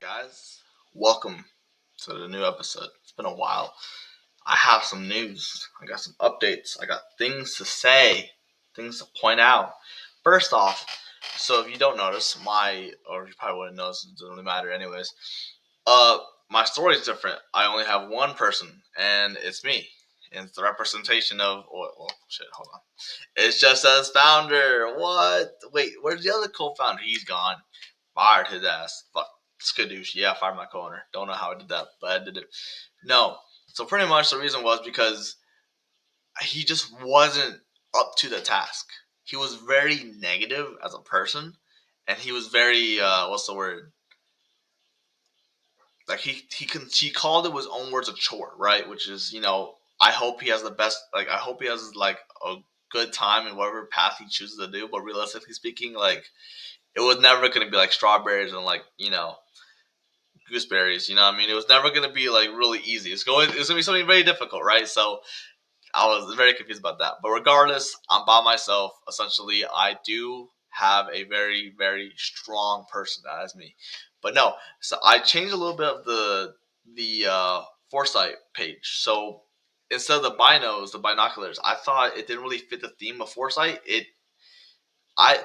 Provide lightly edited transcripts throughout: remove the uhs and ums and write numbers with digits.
guys? Welcome to the new episode. It's been a while. I have some news. I got some updates. I got things to say, things to point out. First off, so if you don't notice, or you probably wouldn't notice, it doesn't really matter anyways. Uh, my story is different. I only have one person, and it's me. And it's the representation of, shit, hold on. It's just as founder. What? Wait, where's the other co-founder? He's gone. Fired his ass. Fuck. Skadoosh. Yeah, I fired my co-owner. Don't know how I did that, but I did it. No. So pretty much the reason was because he just wasn't up to the task. He was very negative as a person, and he was very what's the word? Like he called it with his own words a chore, right? Which is I hope he has the best. Like I hope he has like a good time in whatever path he chooses to do. But realistically speaking, like it was never going to be like strawberries and like gooseberries. You know what I mean? It was never going to be like really easy. It's going to be something very difficult, right? So I was very confused about that. But regardless, I'm by myself. Essentially, I do have a very, very strong person. That is me. But no, so I changed a little bit of the foresight page. So instead of the binoculars, I thought it didn't really fit the theme of foresight.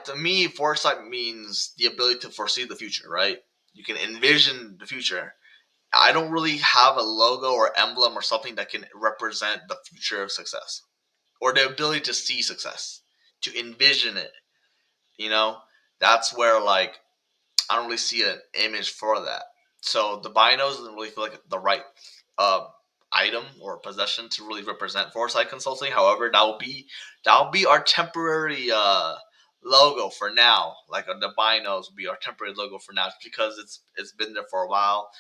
To me, foresight means the ability to foresee the future, right? You can envision the future. I don't really have a logo or emblem or something that can represent the future of success or the ability to see success, to envision it. You know, that's where like I don't really see an image for that. So the binos doesn't really feel like the right uh, item or possession to really represent foresight consulting. However, that will be our temporary logo for now. Like the binos will be our temporary logo for now, because it's been there for a while.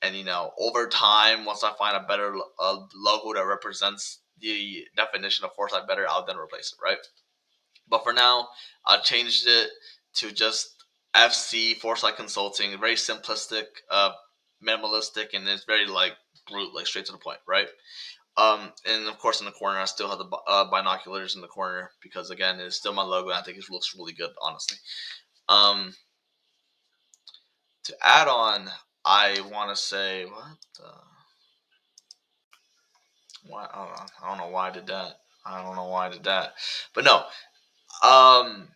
And over time, once I find a better logo that represents the definition of foresight better, I'll then replace it, right? But for now, I changed it to just FC Foresight Consulting. Very simplistic, minimalistic, and it's very like brute, like straight to the point, right? And of course, in the corner, I still have the binoculars in the corner because again, it's still my logo. And I think it looks really good, honestly. Um, to add on, I want to say what? Why? I don't know why I did that. I don't know why I did that. But no. Um,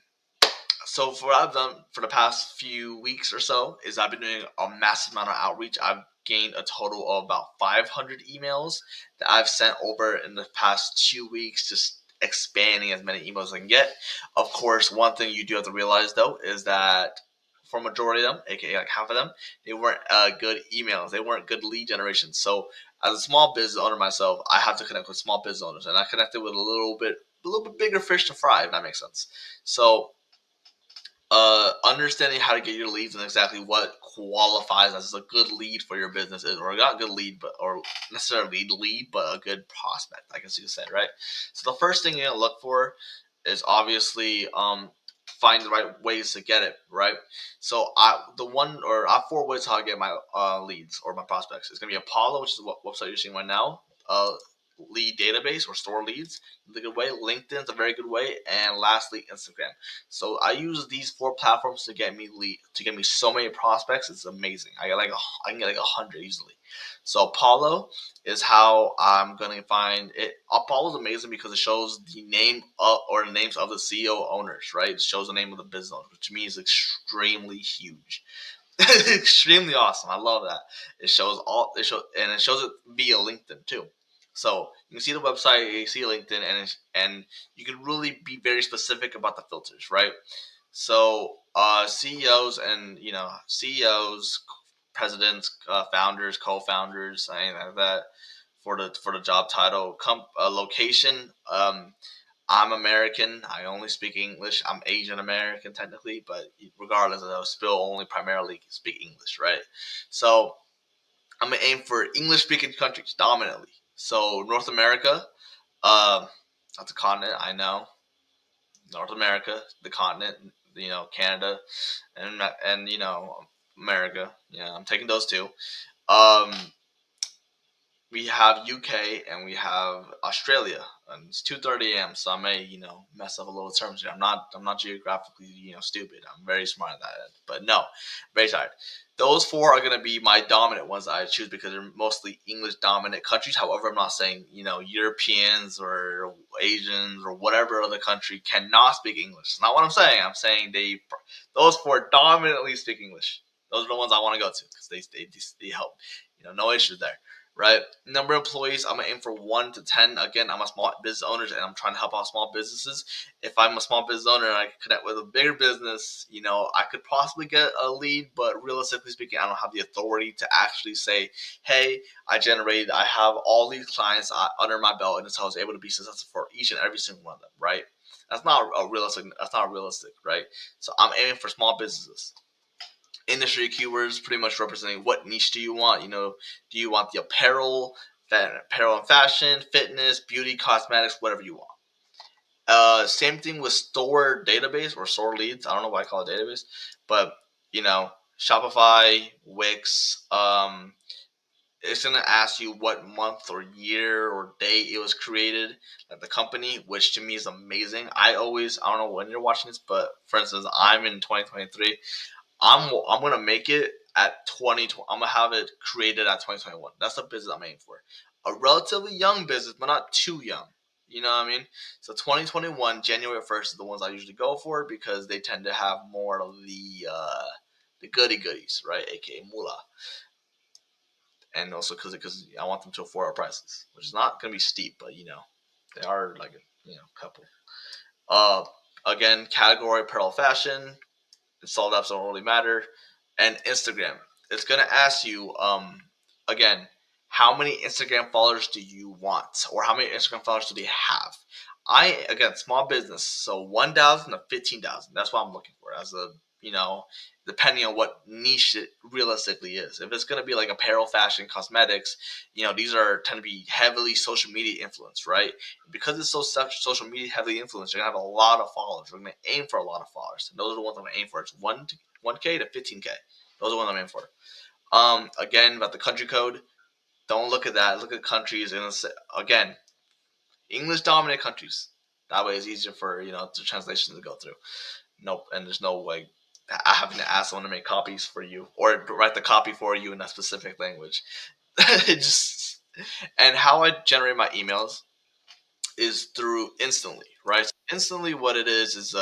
So for what I've done for the past few weeks or so is I've been doing a massive amount of outreach. I've gained a total of about 500 emails that I've sent over in the past 2 weeks, just expanding as many emails as I can get. Of course, one thing you do have to realize though is that for a majority of them, aka like half of them, they weren't good emails. They weren't good lead generation. So as a small business owner myself, I have to connect with small business owners, and I connected with a little bit bigger fish to fry, if that makes sense. So understanding how to get your leads and exactly what qualifies as a good lead for your business is, or not good lead, but or necessarily lead, but a good prospect, I guess you could say, right? So the first thing you're gonna look for is obviously find the right ways to get it, right? So I have four ways how I get my leads or my prospects. It's gonna be Apollo, which is what website you're seeing right now. Lead database or store leads, the good way. LinkedIn is a very good way, and lastly, Instagram. So I use these four platforms to get me so many prospects. It's amazing. I can get like 100 easily. So Apollo is how I'm gonna find it. Apollo is amazing because it shows the name of, or the names of the CEO owners, right? It shows the name of the business owner, which to me is extremely huge. Extremely awesome. I love that. It shows it via LinkedIn too. So you can see the website, you see LinkedIn, and you can really be very specific about the filters, right? So CEOs and CEOs, presidents, founders, co-founders, anything like that for the job title, location. I'm American. I only speak English. I'm Asian American technically, but regardless, I still only primarily speak English, right? So I'm gonna aim for English-speaking countries dominantly. So North America, uh, that's a continent. I know North America, the continent. Canada, and America. Yeah, I'm taking those two. Um, we have UK and we have Australia, and it's 2:30 a.m. So I may mess up a little terms here. I'm not geographically stupid. I'm very smart at that, but no, very tired. Those four are going to be my dominant ones that I choose because they're mostly English dominant countries. However, I'm not saying, Europeans or Asians or whatever other country cannot speak English. It's not what I'm saying. I'm saying those four dominantly speak English. Those are the ones I want to go to because they help. No issues there. Right? Number of employees, I'm gonna aim for 1 to 10. Again, I'm a small business owner and I'm trying to help out small businesses. If I'm a small business owner and I can connect with a bigger business, I could possibly get a lead, but realistically speaking, I don't have the authority to actually say, hey, I have all these clients under my belt, and so I was able to be successful for each and every single one of them, right? That's not realistic, right? So I'm aiming for small businesses. Industry keywords pretty much representing what niche do you want. Do you want the apparel and fashion, fitness, beauty, cosmetics, whatever you want. Same thing with store database or store leads. I don't know why I call it database, but Shopify, Wix. It's gonna ask you what month or year or date it was created, like the company, which to me is amazing. I don't know when you're watching this, but for instance, I'm in 2023. I'm gonna make it at 2020. I'm gonna have it created at 2021. That's the business I'm aiming for. A relatively young business, but not too young. You know what I mean? So 2021, January 1st is the ones I usually go for because they tend to have more of the goody goodies, right? AKA moolah, and also because I want them to afford our prices, which is not gonna be steep, but they are like a couple. Uh, Again, category apparel fashion. Installed apps don't really matter. And Instagram. It's gonna ask you again, how many Instagram followers do you want, or how many Instagram followers do they have? Again, small business, so 1,000 to 15,000. That's what I'm looking for as a depending on what niche it realistically is. If it's gonna be like apparel, fashion, cosmetics, these tend to be heavily social media influenced, right? Because it's such social media heavily influenced, you're gonna have a lot of followers. We're gonna aim for a lot of followers, and those are the ones I'm gonna aim for. It's 1K to 15K. Those are the ones I'm aiming for. Again, about the country code, don't look at that. Look at countries, and again, English dominant countries. That way, it's easier for the translation to go through. Nope, and there's no like having to ask someone to make copies for you or write the copy for you in a specific language. It just and how I generate my emails is through Instantly, right? So Instantly, what it is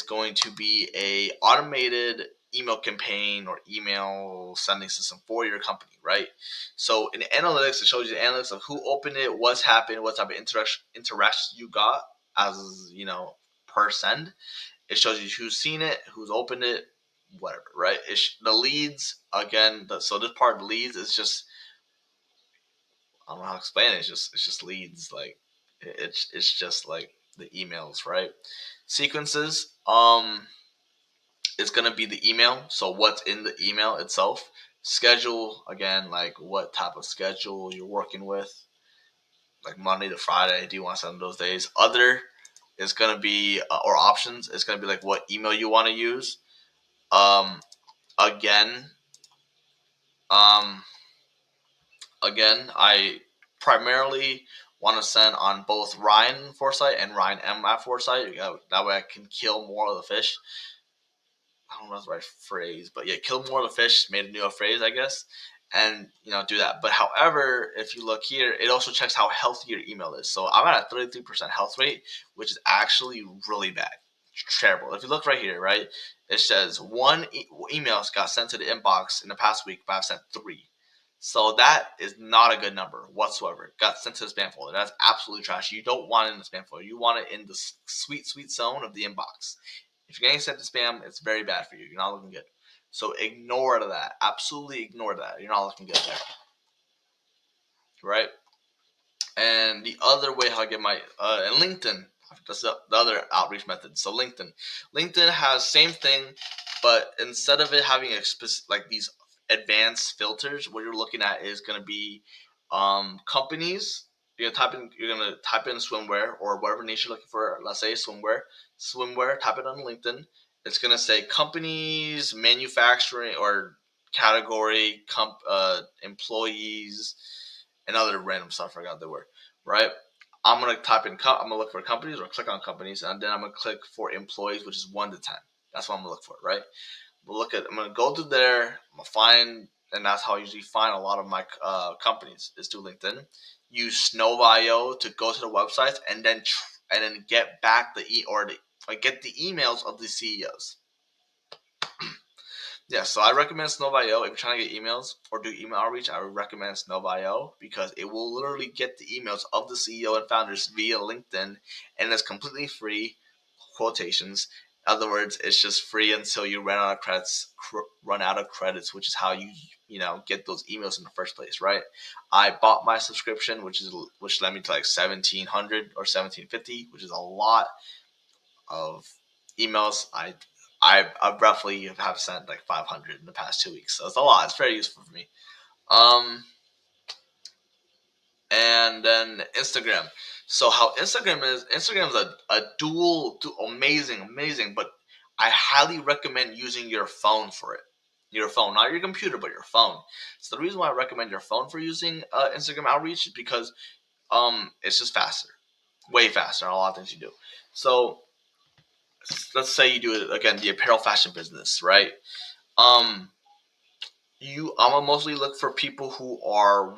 going to be a automated email campaign or email sending system for your company, right? So in analytics, it shows you the analytics of who opened it, what's happened, what type of interaction you got as per send. It shows you who's seen it, who's opened it, whatever, right? The leads again. So this part of the leads is just I don't know how to explain it. It's just leads. Like it's just like the emails, right? Sequences. It's gonna be the email. So what's in the email itself? Schedule again, like what type of schedule you're working with, like Monday to Friday. Do you want to send those days? Other is gonna be or options. It's gonna be like what email you want to use. Um, again, um, I primarily want to send on both Ryan Foresight and Ryan M at Foresight. That way I can kill more of the fish. I don't know if that's the right phrase, but yeah, kill more of the fish, made a new phrase, I guess, and do that. But however, if you look here, it also checks how healthy your email is. So I'm at a 33% health rate, which is actually really bad. It's terrible. If you look right here, right, it says one email got sent to the inbox in the past week, but I've sent 3. So that is not a good number whatsoever. It got sent to the spam folder. That's absolutely trash. You don't want it in the spam folder. You want it in the sweet, sweet zone of the inbox. If you're getting sent to spam, it's very bad for you. You're not looking good. So ignore that. Absolutely ignore that. You're not looking good there. Right? And the other way how I get my and LinkedIn. That's the other outreach method. So LinkedIn has same thing, but instead of it having like these advanced filters, what you're looking at is going to be companies. You're gonna type in swimwear or whatever niche you're looking for. Let's say swimwear. Type it on LinkedIn. It's gonna say companies, manufacturing or category, employees, and other random stuff. I forgot the word. Right. I'm gonna type in. I'm gonna look for companies or click on companies, and then I'm gonna click for employees, which is 1 to 10. That's what I'm gonna look for. Right. I'm gonna go through there. I'm gonna find, and that's how I usually find a lot of my companies is through LinkedIn. Use Snowbio to go to the websites and then get back get the emails of the CEOs. Yeah, so I recommend Snowbio if you're trying to get emails or do email outreach. I would recommend Snowbio because it will literally get the emails of the CEO and founders via LinkedIn, and it's completely free. Quotations. In other words, it's just free until you run out of credits. Which is how you get those emails in the first place, right? I bought my subscription, which led me to like 1,700 or 1,750, which is a lot of emails. I roughly have sent like 500 in the past 2 weeks, so it's a lot. It's very useful for me. And then Instagram. So how Instagram is a dual, amazing, but I highly recommend using your phone for it. Your phone, not your computer, but your phone. So the reason why I recommend your phone for using Instagram outreach is because it's just faster, way faster on a lot of things you do. So let's say you do it again, the apparel fashion business, right? Um, I'm gonna mostly look for people who are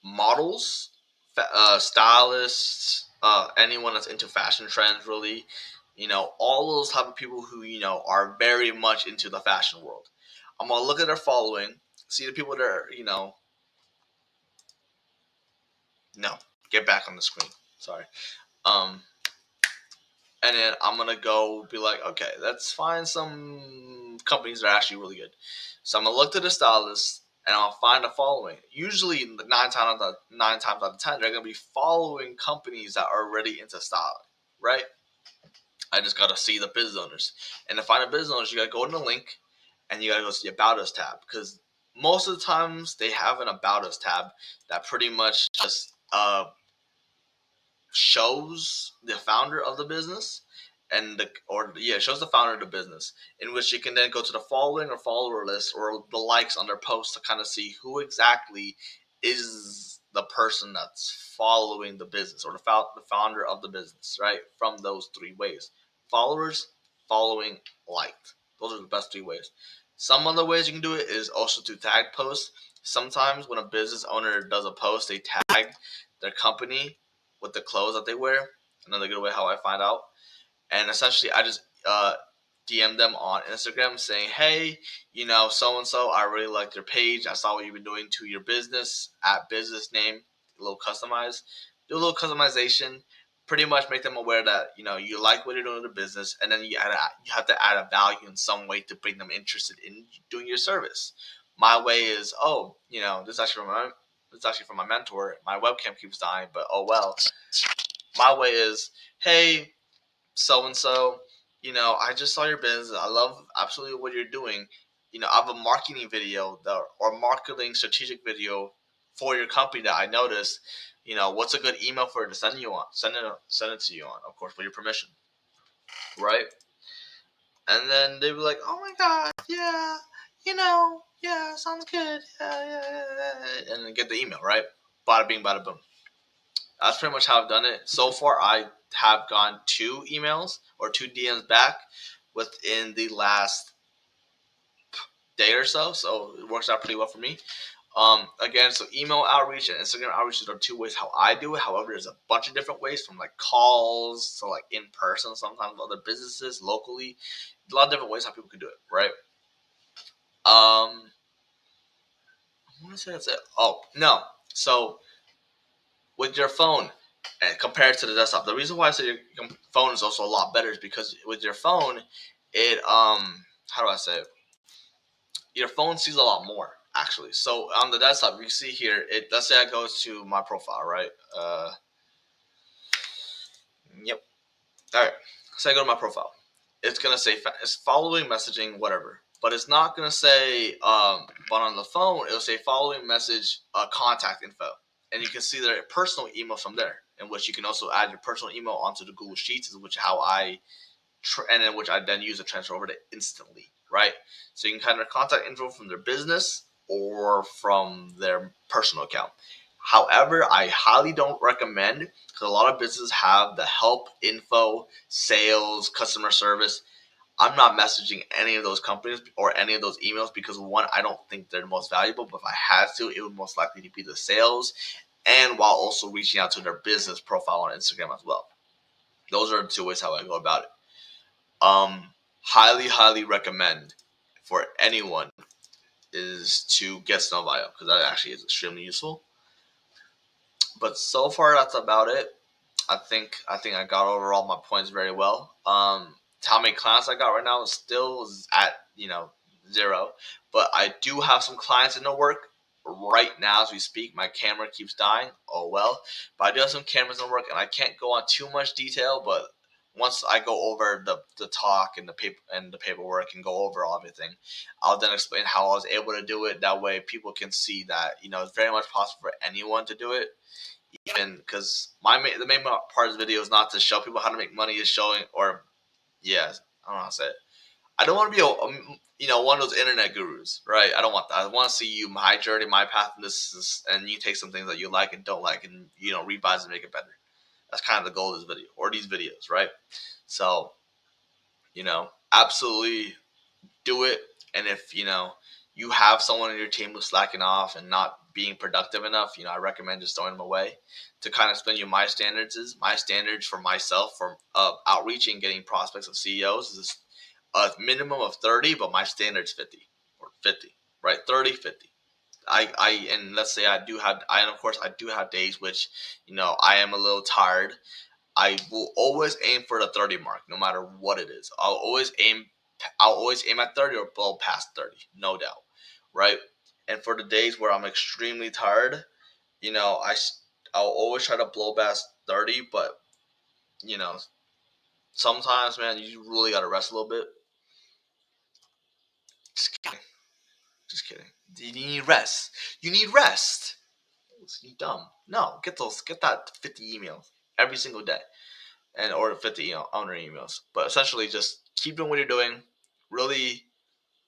models, stylists, anyone that's into fashion trends, really. All those type of people who are very much into the fashion world. I'm gonna look at their following, see the people that are no, get back on the screen. Sorry. Um, and then I'm gonna go be like, okay, let's find some companies that are actually really good. So I'm gonna look to the stylists and I'll find the following. Usually, nine times out of 10, they're gonna be following companies that are already into styling, right? I just gotta see the business owners, and to find a business owners, you gotta go in the link, and you gotta go to the About Us tab because most of the times they have an About Us tab that pretty much just shows the founder of the business shows the founder of the business, in which you can then go to the following or follower list or the likes on their posts to kind of see who exactly is the person that's following the business or the founder of the business, right? From those three ways: followers, following, liked. Those are the best three ways. Some other ways you can do it is also to tag posts. Sometimes when a business owner does a post, they tag their company with the clothes that they wear. Another good way how I find out. And essentially, I just DM them on Instagram saying, hey, so and so, I really liked your page. I saw what you've been doing to your business at business name, a little customized. Do a little customization. Pretty much make them aware that you like what you're doing in the business, and then you have to add a value in some way to bring them interested in doing your service. My way is, this is actually from my mentor. My webcam keeps dying, but oh well. My way is, hey, so and so, I just saw your business. I love absolutely what you're doing. I have a marketing video or marketing strategic video for your company that I noticed. What's a good email for it to send you on? Send it to you on, of course, with your permission, right? And then they were like, "Oh my god, yeah, yeah, sounds good, yeah," and then get the email, right? Bada bing, bada boom. That's pretty much how I've done it. So far, I have gotten 2 emails or 2 DMs back within the last day or so. So it works out pretty well for me. Again, so email outreach and Instagram outreach are 2 ways how I do it. However, there's a bunch of different ways, from like calls to like in person, sometimes other businesses locally. A lot of different ways how people can do it, right? I want to say that's it. Oh no, so with your phone and compared to the desktop. The reason why I say your phone is also a lot better is because with your phone, it how do I say it? Your phone sees a lot more actually. So on the desktop, you see here, let's say I go to my profile, right? Yep. All right. So I go to my profile. It's gonna say it's following messaging, whatever. But it's not gonna say. But on the phone, it'll say following message, contact info, and you can see their personal email from there, in which you can also add your personal email onto the Google Sheets, which how I and then which I then use to transfer over to instantly, right? So you can kind of contact info from their business or from their personal account. However, I highly don't recommend, because a lot of businesses have the help info, sales, customer service. I'm not messaging any of those companies or any of those emails because one, I don't think they're the most valuable. But if I had to, it would most likely be the sales, and while also reaching out to their business profile on Instagram as well. Those are the two ways how I go about it. Highly recommend for anyone is to get Snow Bio because that actually is extremely useful. But so far, that's about it. I think I got over all my points very well. How many clients I got right now is still at 0, but I do have some clients in the work right now as we speak. My camera keeps dying. Oh well, but I do have some cameras in the work, and I can't go on too much detail. But once I go over the talk and the paperwork and go over everything, I'll then explain how I was able to do it. That way, people can see that it's very much possible for anyone to do it, even because the main part of the video is not to show people how to make money. Is showing, or yeah, I don't know how to say it. I don't want to be one of those internet gurus, right? I don't want that. I want to see you, my journey, my path, and and you take some things that you like and don't like, and revise and make it better. That's kind of the goal of this video or these videos, right? So, absolutely do it. And if you have someone in your team who's slacking off and not being productive enough, I recommend just throwing them away. To kind of explain you my standards for myself for outreaching, getting prospects of CEOs is a minimum of 30, but my standard's 50 or 50, right? 30, 50. And let's say of course I do have days which I am a little tired. I will always aim for the 30 mark, no matter what it is. I'll always aim at 30 or blow past 30, no doubt, right? And for the days where I'm extremely tired, you know, I I'll always try to blow past 30, but you know, sometimes, man, you really gotta rest a little bit. Just kidding, just kidding. You need rest. You need rest. You dumb. No, get that 50 emails every single day, and or 50 owner emails. But essentially, just keep doing what you're doing. Really,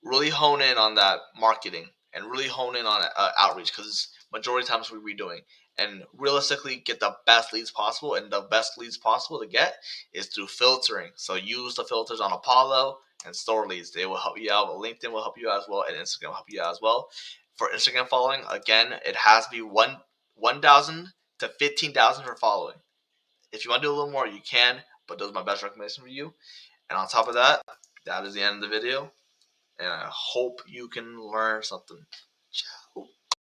really hone in on that marketing and really hone in on outreach because majority of times we're redoing and realistically get the best leads possible, and the best leads possible to get is through filtering. So use the filters on Apollo and store leads. They will help you out. LinkedIn will help you out as well, and Instagram will help you out as well. For Instagram following, again, it has to be 1,000 to 15,000 for following. If you want to do a little more, you can, but those are my best recommendation for you. And on top of that, that is the end of the video, and I hope you can learn something.